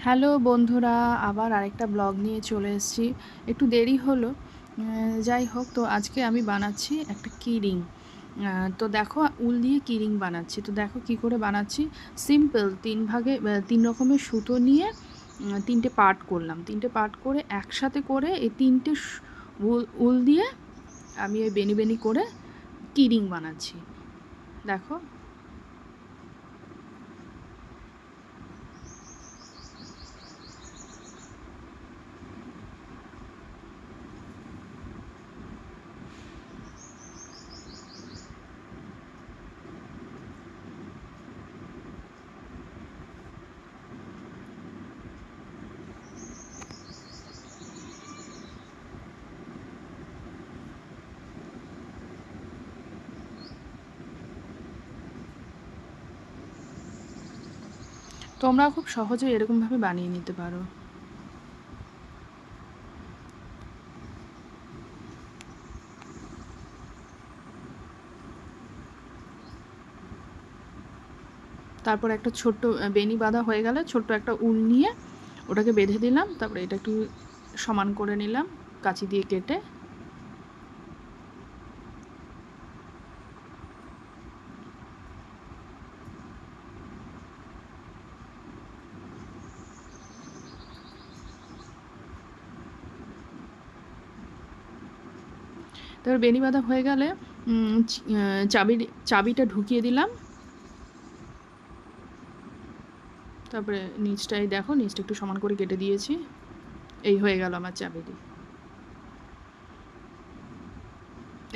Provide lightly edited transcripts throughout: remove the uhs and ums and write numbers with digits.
Hello বন্ধুরা, আবার আরেকটা ব্লগ নিয়ে চলে এসেছি। একটু দেরি হলো, যাই হোক। তো আজকে আমি বানাচ্ছি একটা কিরিং। তো দেখো, উল দিয়ে কিরিং বানাচ্ছি। তো দেখো কি করে বানাচ্ছি। সিম্পল 3 ভাগে 3 রকমের সুতো নিয়ে 3টে পার্ট করলাম। 3টে পার্ট করে একসাথে করে এই 3টে উল উল দিয়ে আমি এই বেনি বেনি করে কিরিং বানাচ্ছি। দেখো, তোমরা খুব সহজে এরকমভাবে বানিয়ে নিতে পারো। তারপর একটা ছোট্ট বেনি বাঁধা হয়ে গেলে ছোট্ট একটা উল নিয়ে ওটাকে বেঁধে দিলাম। তারপরে এটা একটু সমান করে নিলাম কাঁচি দিয়ে কেটে। তারপর বেনি বাঁধা হয়ে গেলে চাবিটা ঢুকিয়ে দিলাম। তারপরে নিচটাই দেখো, নিচটা একটু সমান করে কেটে দিয়েছি। এই হয়ে গেল আমার চাবিটি।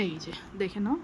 এই যে দেখে নাও।